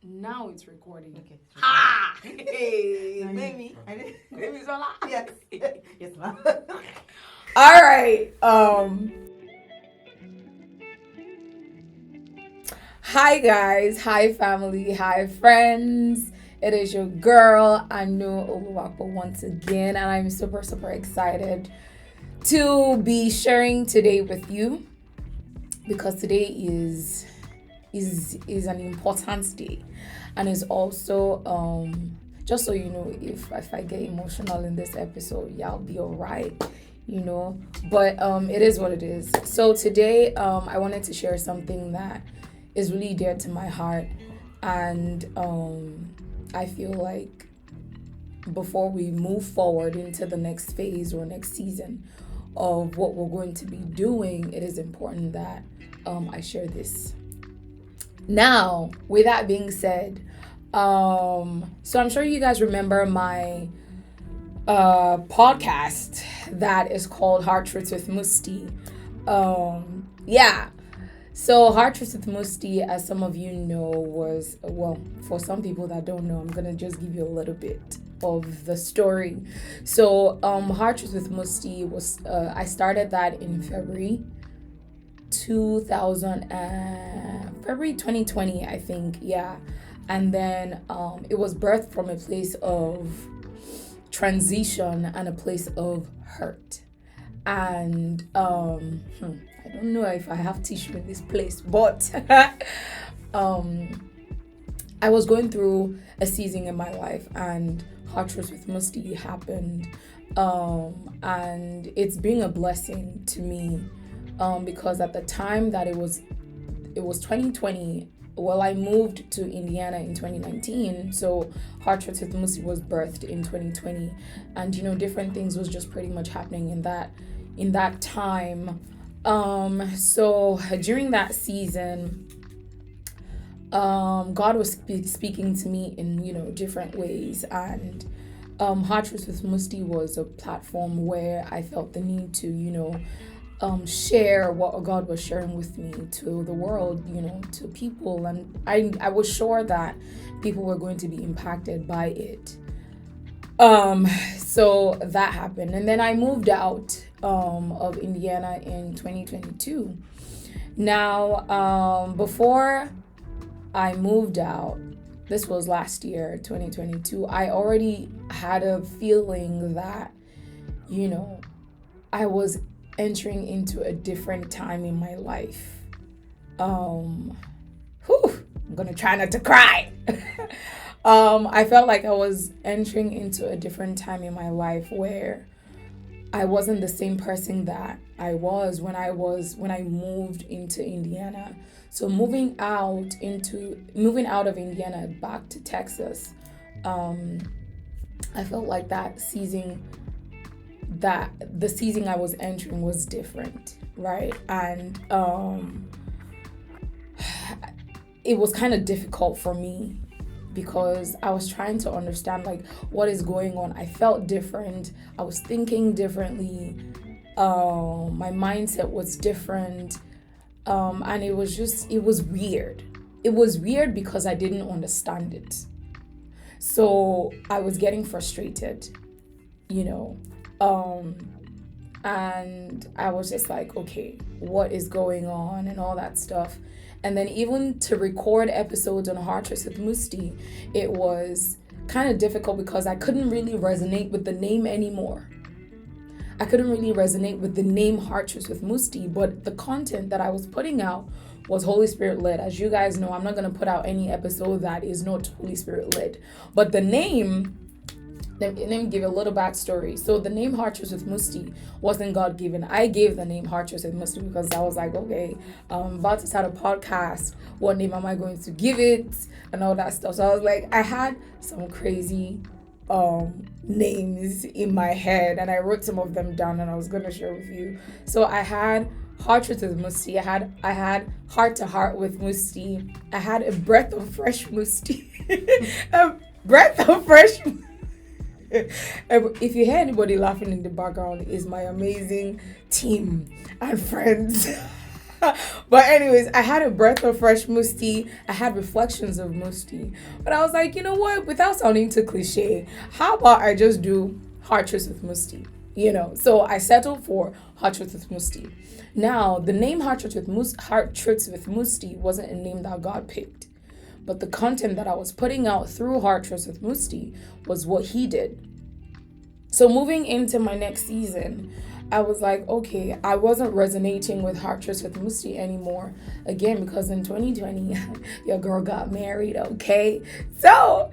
Now it's recording. Okay. Ha! Hey, No, baby. Baby Zola. Yes. Yes, ma'am. All right. Hi guys. Hi family. Hi friends. It is your girl Anu Oluwapo once again, and I'm super excited to be sharing today with you because today is an important day, and is also just so you know, if I get emotional in this episode, yeah, I'll be alright, you know. But it is what it is. So today I wanted to share something that is really dear to my heart, and I feel like before we move forward into the next phase or next season of what we're going to be doing, it is important that I share this. Now, with that being said, so I'm sure you guys remember my podcast that is called Heart Truths with Mustie. Yeah. So Heart Truths with Mustie, as some of you know, was, well, for some people that don't know, I'm gonna just give you a little bit of the story. So Heart Truths with Mustie was I started that in February 2020, I think. Yeah. And then it was birthed from a place of transition and a place of hurt. And I don't know if I have tissue in this place, but I was going through a season in my life, and Hot Truths with Musty happened. And it's been a blessing to me, because at the time that it was 2020. Well, I moved to Indiana in 2019, so Hot Truths with Musty was birthed in 2020, and you know, different things was just pretty much happening in that time. So during that season, God was speaking to me in, you know, different ways, and Hot Truths with Musty was a platform where I felt the need to, you know, share what God was sharing with me to the world, you know, to people, and I was sure that people were going to be impacted by it. So that happened, and then I moved out of Indiana in 2022. Now, before I moved out, this was last year, 2022, I already had a feeling that, you know, I was entering into a different time in my life. I'm gonna try not to cry. I felt like I was entering into a different time in my life where I wasn't the same person that I was when I moved into Indiana. So moving out of Indiana back to Texas, I felt like the season I was entering was different, right? And it was kind of difficult for me because I was trying to understand like what is going on. I felt different. I was thinking differently. My mindset was different. And it was weird. It was weird because I didn't understand it. So I was getting frustrated, you know. And I was just like, okay, what is going on and all that stuff. And then even to record episodes on Heart Truths with Musty, it was kind of difficult because I couldn't really resonate with the name anymore. I couldn't really resonate with the name Heart Truths with Musty, but the content that I was putting out was Holy Spirit led. As you guys know, I'm not going to put out any episode that is not Holy Spirit led. But the name, let me give you a little backstory. So the name Heart Truths with Musty wasn't God given. I gave the name Heart Truths with Musty because I was like, okay, I'm about to start a podcast. What name am I going to give it? And all that stuff. So I was like, I had some crazy names in my head, and I wrote some of them down, and I was going to share with you. So I had Heart Truths with Musty. I had Heart to Heart with Musty. I had a Breath of Fresh Musty. A Breath of Fresh. If you hear anybody laughing in the background, is my amazing team and friends. But anyways, I had a breath of fresh Mustie. I had reflections of Mustie. But I was like, you know what? Without sounding too cliche, how about I just do Hard Truths with Mustie? So I settled for Hard Truths with Mustie. Now, the name Hard Truths with Mustie wasn't a name that God picked. But the content that I was putting out through Hard Truths with Mustie was what he did. So moving into my next season, I was like, okay, I wasn't resonating with Hard Truths with Mustie anymore. Again, because in 2020, your girl got married, okay? So,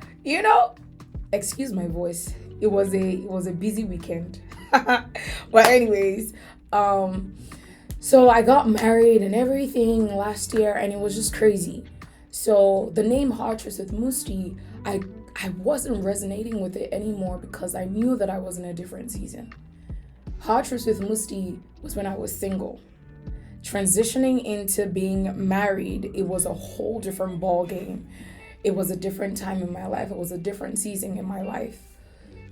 excuse my voice. It was a busy weekend. But anyways, so I got married and everything last year, and it was just crazy. So the name Hard Truths with Mustie, I wasn't resonating with it anymore because I knew that I was in a different season. Hard Truths with Mustie was when I was single. Transitioning into being married, it was a whole different ball game. It was a different time in my life. It was a different season in my life.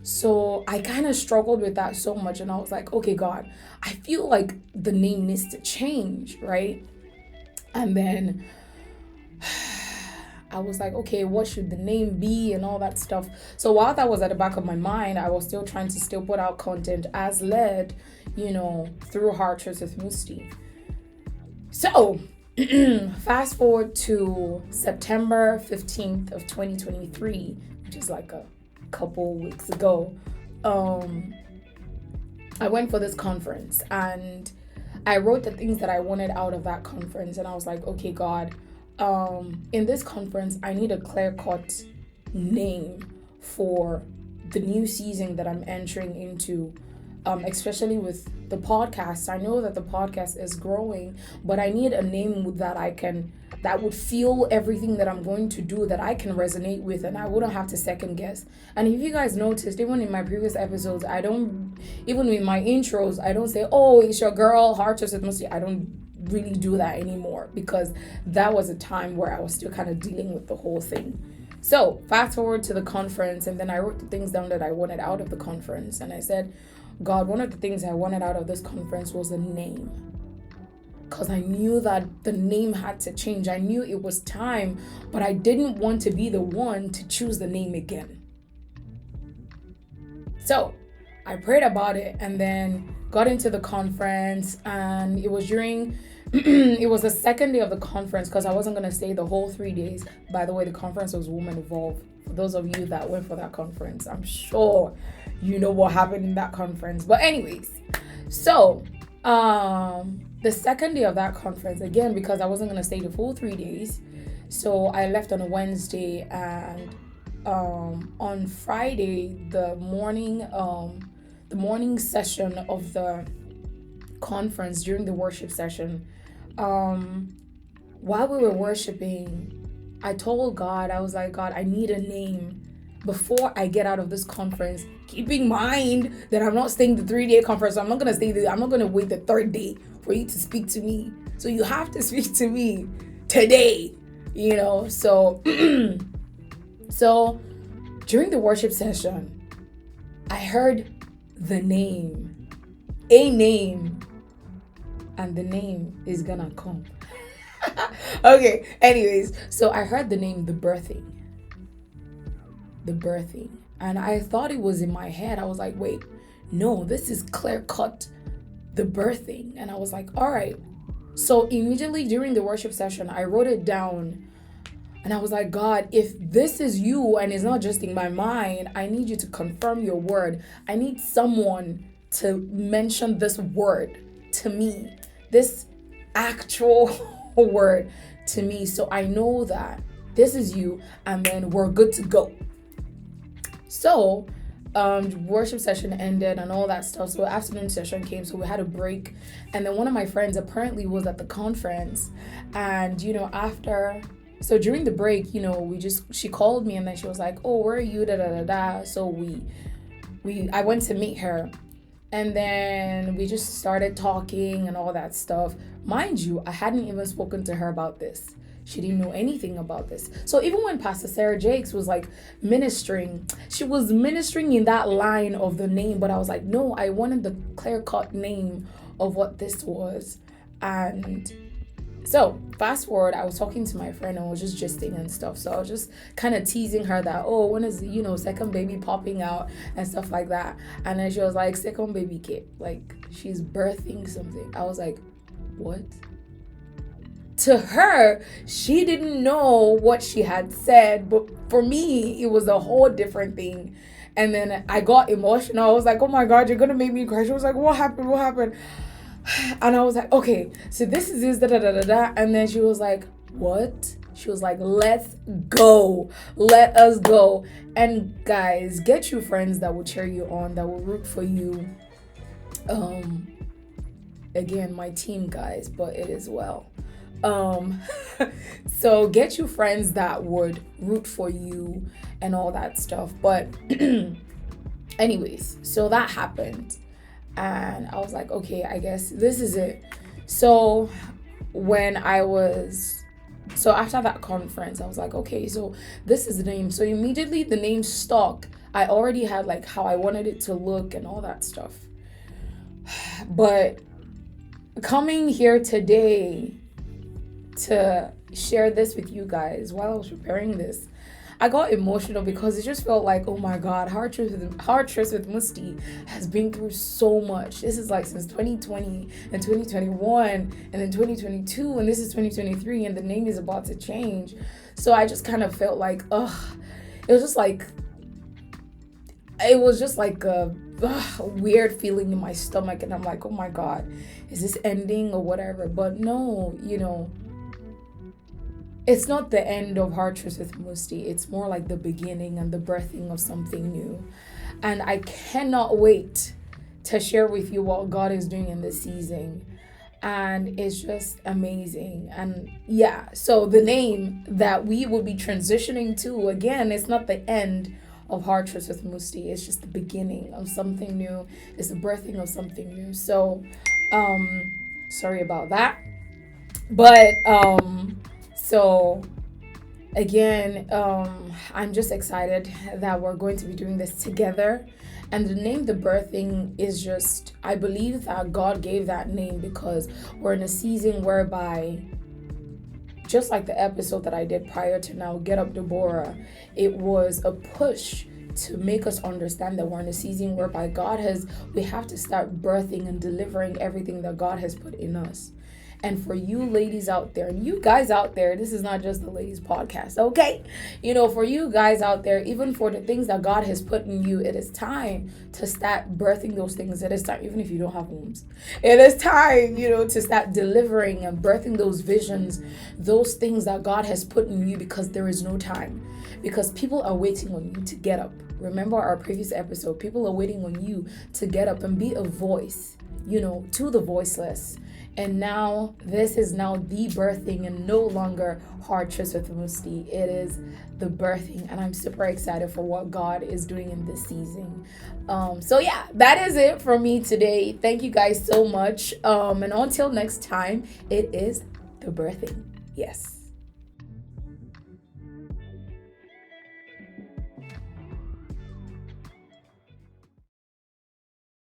So I kind of struggled with that so much, and I was like, okay, God, I feel like the name needs to change, right? And then I was like, okay, what should the name be and all that stuff. So while that was at the back of my mind, I was still trying to put out content as led, through Hard Truths with Mustie. So fast forward to September 15th of 2023, which is like a couple weeks ago. I went for this conference and I wrote the things that I wanted out of that conference, and I was like, okay, God, in this conference, I need a clear-cut name for the new season that I'm entering into, especially with the podcast. I know that the podcast is growing, but I need a name that would feel everything that I'm going to do, that I can resonate with, and I wouldn't have to second guess. And if you guys noticed, even in my previous episodes, even in my intros, I don't say, oh, it's your girl, Hard Truths with Mustie. I don't really do that anymore because that was a time where I was still kind of dealing with the whole thing. So fast forward to the conference, and then I wrote the things down that I wanted out of the conference, and I said, God, one of the things I wanted out of this conference was a name, because I knew that the name had to change. I knew it was time, but I didn't want to be the one to choose the name again. So I prayed about it and then got into the conference, and it was it was the second day of the conference because I wasn't going to stay the whole 3 days. By the way, the conference was Women Evolve. For those of you that went for that conference, I'm sure you know what happened in that conference. But anyways, so the second day of that conference, again, because I wasn't going to stay the full 3 days, so I left on a Wednesday, and on Friday, the morning session of the conference, during the worship session, while we were worshiping, I told God, I was like, God, I need a name before I get out of this conference. Keep in mind that I'm not staying the 3-day conference. So I'm not going to wait the third day for you to speak to me. So you have to speak to me today, so so during the worship session, I heard a name, and the name is gonna come. Okay, anyways, so I heard the name, the birthing, and I thought it was in my head. I was like, wait, no, this is clear cut, the birthing. And I was like, all right. So immediately during the worship session, I wrote it down, and I was like, God, if this is you and it's not just in my mind, I need you to confirm your word. I need someone to mention this word to me, this actual word to me, so I know that this is you, and then we're good to go. So worship session ended and all that stuff, so afternoon session came, so we had a break, and then one of my friends apparently was at the conference, and so during the break, she called me, and then she was like, oh, where are you, da da da da. So I went to meet her, and then we just started talking and all that stuff. Mind you, I hadn't even spoken to her about this. She didn't know anything about this. So even when Pastor Sarah Jakes was like ministering, she was ministering in that line of the name, but I was like, no, I wanted the clear-cut name of what this was. And So fast forward, I was talking to my friend and was just gisting and stuff. So I was just kind of teasing her that, oh, when is, second baby popping out and stuff like that. And then she was like, second baby kid, like she's birthing something. I was like, what? To her, she didn't know what she had said, but for me, it was a whole different thing. And then I got emotional. I was like, oh my God, you're gonna make me cry. She was like, what happened? What happened? And I was like, okay, so this is this, da da da da da. And then she was like, what? She was like, let's go. Let us go. And guys, get you friends that will cheer you on, that will root for you. Again, my team guys, but it is well. So get you friends that would root for you and all that stuff. But anyways, so that happened. And I was like, okay, I guess this is it. So after that conference, I was like, okay, so this is the name. So immediately the name stuck. I already had like how I wanted it to look and all that stuff. But coming here today to share this with you guys while I was preparing this, I got emotional because it just felt like, oh my God, Hard Trips with Mustie has been through so much. This is like since 2020 and 2021 and then 2022 and this is 2023 and the name is about to change. So I just kind of felt like, it was just like a weird feeling in my stomach, and I'm like, oh my God, is this ending or whatever? But no, it's not the end of Hard Trips with Mustie. It's more like the beginning and the birthing of something new. And I cannot wait to share with you what God is doing in this season. And it's just amazing. And yeah, so the name that we will be transitioning to, again, it's not the end of Hard Trips with Mustie. It's just the beginning of something new. It's the birthing of something new. So, sorry about that. But, so again, I'm just excited that we're going to be doing this together. And the name The Birthing is just, I believe that God gave that name because we're in a season whereby, just like the episode that I did prior to now, Get Up Deborah, it was a push to make us understand that we're in a season whereby we have to start birthing and delivering everything that God has put in us. And for you ladies out there, and you guys out there, this is not just the ladies podcast, okay? For you guys out there, even for the things that God has put in you, it is time to start birthing those things. It is time, even if you don't have wombs, it is time, to start delivering and birthing those visions, those things that God has put in you, because there is no time. Because people are waiting on you to get up. Remember our previous episode, people are waiting on you to get up and be a voice, to the voiceless. And now this is now the birthing and no longer Hard Trips with Mustie. It is the birthing, and I'm super excited for what God is doing in this season. So yeah, that is it for me today. Thank you guys so much. And until next time, it is the birthing. Yes.